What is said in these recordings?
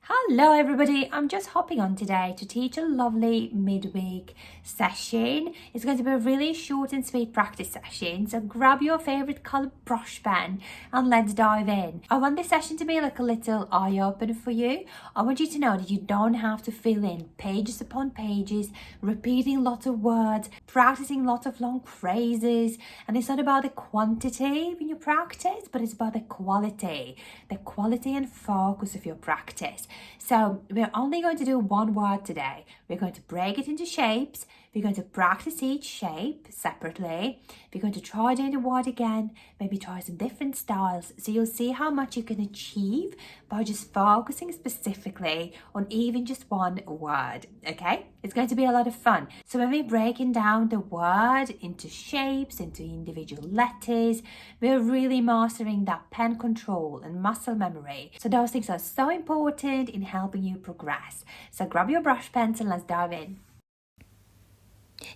Hello everybody, I'm just hopping on today to teach a lovely midweek session. It's going to be a really short and sweet practice session, so grab your favorite color brush pen and let's dive in. I want this session to be like a little eye-opener for you. I want you to know that you don't have to fill in pages upon pages, repeating lots of words, practicing lots of long phrases, and it's not about the quantity when you practice, but it's about the quality and focus of your practice. So we're only going to do one word today. We're going to break it into shapes. We're going to practice each shape separately. We're going to try doing the word again, maybe try some different styles. So you'll see how much you can achieve by just focusing specifically on even just one word, okay? It's going to be a lot of fun. So when we're breaking down the word into shapes, into individual letters, we're really mastering that pen control and muscle memory. So those things are so important in helping you progress. So grab your brush pens and let's dive in.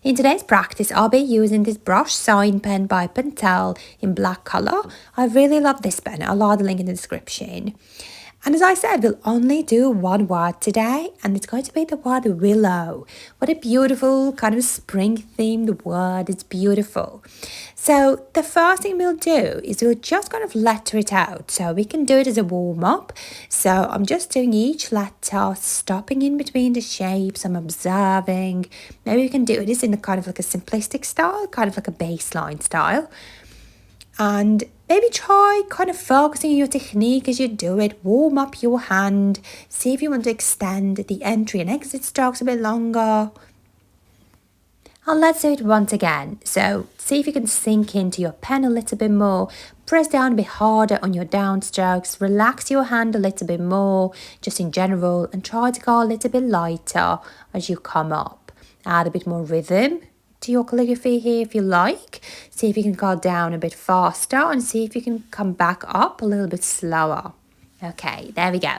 In today's practice, I'll be using this brush sign pen by Pentel in black colour. I really love this pen. I'll add the link in the description. And as I said, we'll only do one word today, and it's going to be the word willow. What a beautiful kind of spring-themed word. It's beautiful. So the first thing we'll do is we'll just kind of letter it out. So we can do it as a warm-up. So I'm just doing each letter, stopping in between the shapes. I'm observing. Maybe we can do this in a kind of like a simplistic style, kind of like a baseline style. And maybe try kind of focusing on your technique as you do it. Warm up your hand. See if you want to extend the entry and exit strokes a bit longer. And let's do it once again. So see if you can sink into your pen a little bit more. Press down a bit harder on your downstrokes. Relax your hand a little bit more, just in general. And try to go a little bit lighter as you come up. Add a bit more rhythm to your calligraphy here if you like. See if you can go down a bit faster and see if you can come back up a little bit slower. Okay, there we go.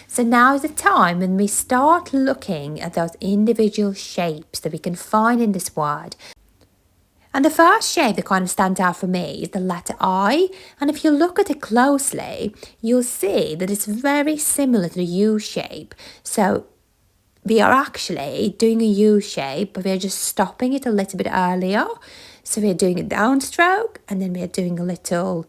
So now is the time when we start looking at those individual shapes that we can find in this word. And the first shape that kind of stands out for me is the letter I. And if you look at it closely, you'll see that it's very similar to the U shape. So we are actually doing a U shape, but we're just stopping it a little bit earlier. So we're doing a downstroke, and then we're doing a little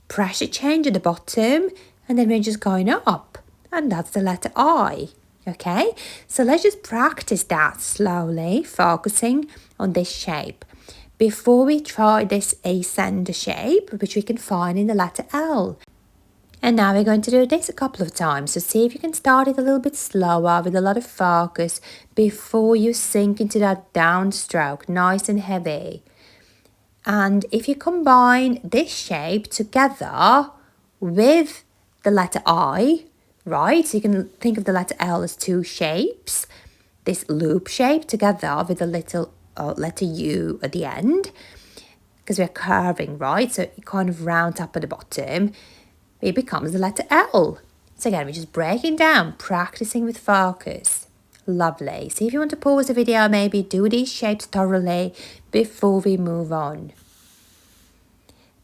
pressure change at the bottom, and then we're just going up. And that's the letter I. Okay, so let's just practice that slowly, focusing on this shape before we try this ascender shape, which we can find in the letter L. And now we're going to do this a couple of times. So see if you can start it a little bit slower with a lot of focus before you sink into that downstroke, nice and heavy. And if you combine this shape together with the letter I, right? So you can think of the letter L as two shapes. This loop shape together with a little letter U at the end. Because we're curving, right? So it kind of rounds up at the bottom. It becomes the letter L. So again, we're just breaking down, practicing with focus. Lovely. See if you want to pause the video, maybe do these shapes thoroughly before we move on.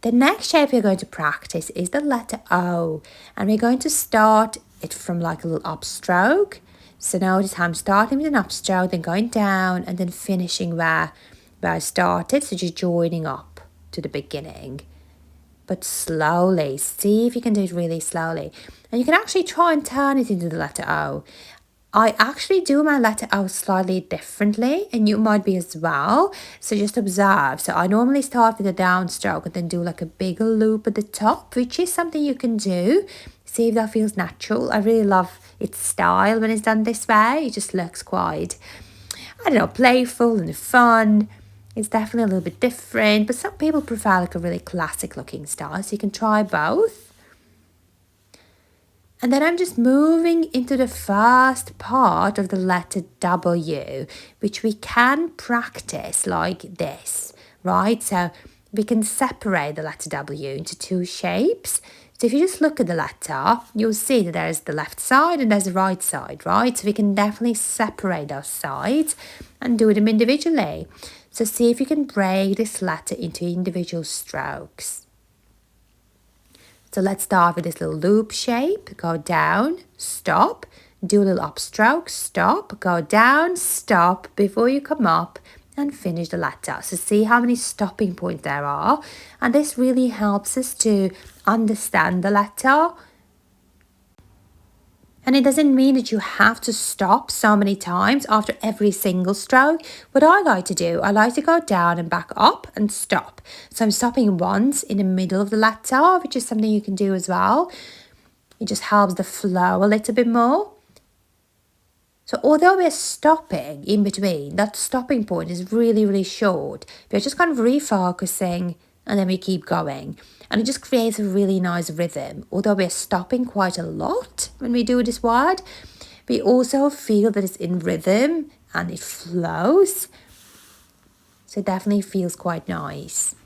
The next shape we're going to practice is the letter O. And we're going to start it from like a little upstroke. So notice how I'm starting with an upstroke, then going down and then finishing where I started. So just joining up to the beginning. But slowly. See if you can do it really slowly. And you can actually try and turn it into the letter O. I actually do my letter O slightly differently, and you might be as well. So just observe. So I normally start with a downstroke and then do like a bigger loop at the top, which is something you can do. See if that feels natural. I really love its style when it's done this way. It just looks quite, I don't know, playful and fun. It's definitely a little bit different, but some people prefer like a really classic looking style, so you can try both. And then I'm just moving into the first part of the letter W, which we can practice like this, right? So we can separate the letter W into two shapes. So if you just look at the letter, you'll see that there's the left side and there's the right side, right? So we can definitely separate those sides and do them individually. So see if you can break this letter into individual strokes. So let's start with this little loop shape, go down, stop, do a little upstroke, stop, go down, stop before you come up and finish the letter. So see how many stopping points there are. And this really helps us to understand the letter. And it doesn't mean that you have to stop so many times after every single stroke. What I like to do, I like to go down and back up and stop. So I'm stopping once in the middle of the letter, which is something you can do as well. It just helps the flow a little bit more. So although we're stopping in between, that stopping point is really, really short. We're just kind of refocusing and then we keep going. And it just creates a really nice rhythm. Although we're stopping quite a lot when we do this word, we also feel that it's in rhythm and it flows. So it definitely feels quite nice.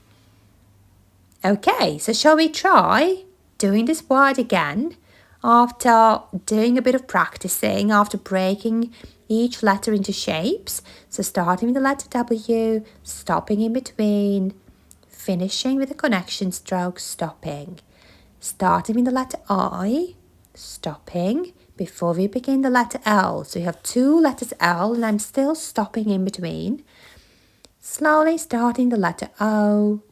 Okay, so shall we try doing this word again? After doing a bit of practicing, after breaking each letter into shapes. So starting with the letter W, stopping in between, finishing with a connection stroke, stopping. Starting with the letter I, stopping, before we begin the letter L. So you have two letters L and I'm still stopping in between. Slowly starting the letter O.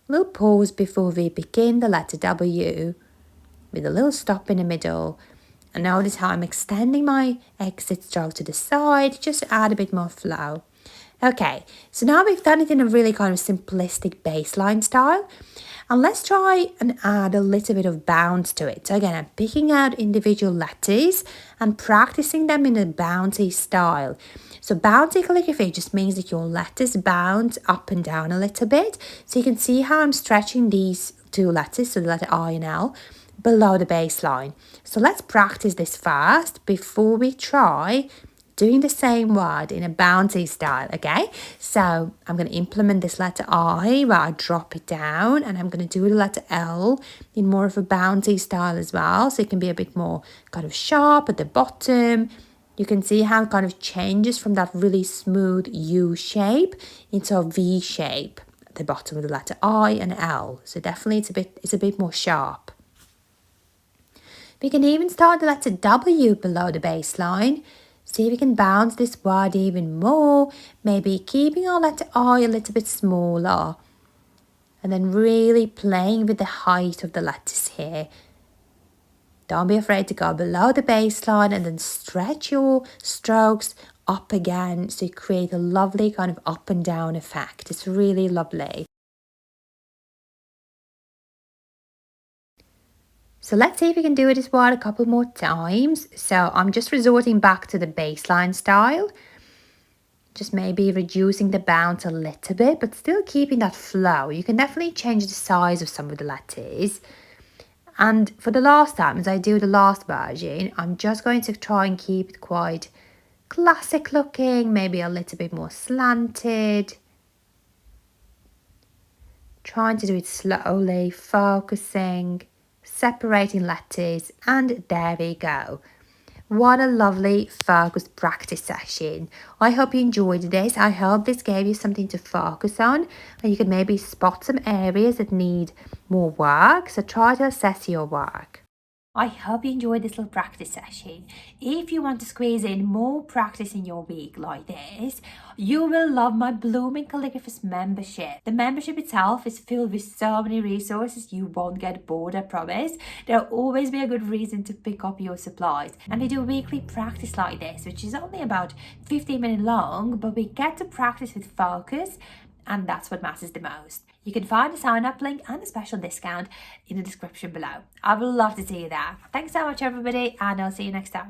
Little pause before we begin the letter W, with a little stop in the middle. And notice how I'm extending my exit stroke to the side, just to add a bit more flow. Okay, so now we've done it in a really kind of simplistic baseline style. And let's try and add a little bit of bounce to it. So again, I'm picking out individual letters and practicing them in a bouncy style. So bouncy calligraphy just means that your letters bounce up and down a little bit. So you can see how I'm stretching these two letters, so the letter I and L, below the baseline. So let's practice this first before we try doing the same word in a bouncy style, okay? So I'm going to implement this letter I where I drop it down, and I'm going to do the letter L in more of a bouncy style as well. So it can be a bit more kind of sharp at the bottom. You can see how it kind of changes from that really smooth U shape into a V shape at the bottom of the letter I and L. So definitely it's a bit more sharp. We can even start the letter W below the baseline. See if we can bounce this word even more, maybe keeping our letter I a little bit smaller. And then really playing with the height of the letters here. Don't be afraid to go below the baseline and then stretch your strokes up again so you create a lovely kind of up and down effect. It's really lovely. So let's see if we can do this word a couple more times. So I'm just resorting back to the baseline style. Just maybe reducing the bounce a little bit, but still keeping that flow. You can definitely change the size of some of the letters. And for the last time, as I do the last version, I'm just going to try and keep it quite classic looking, maybe a little bit more slanted. Trying to do it slowly, focusing, separating letters, and there we go. What a lovely focused practice session. I hope you enjoyed this. I hope this gave you something to focus on and you can maybe spot some areas that need more work. So try to assess your work. I hope you enjoyed this little practice session. If you want to squeeze in more practice in your week like this, you will love my Blooming Calligraphers membership. The membership itself is filled with so many resources you won't get bored, I promise. There'll always be a good reason to pick up your supplies. And we do weekly practice like this, which is only about 15 minutes long, but we get to practice with focus, and that's what matters the most. You can find a sign-up link and a special discount in the description below. I would love to see you there. Thanks so much, everybody, and I'll see you next time.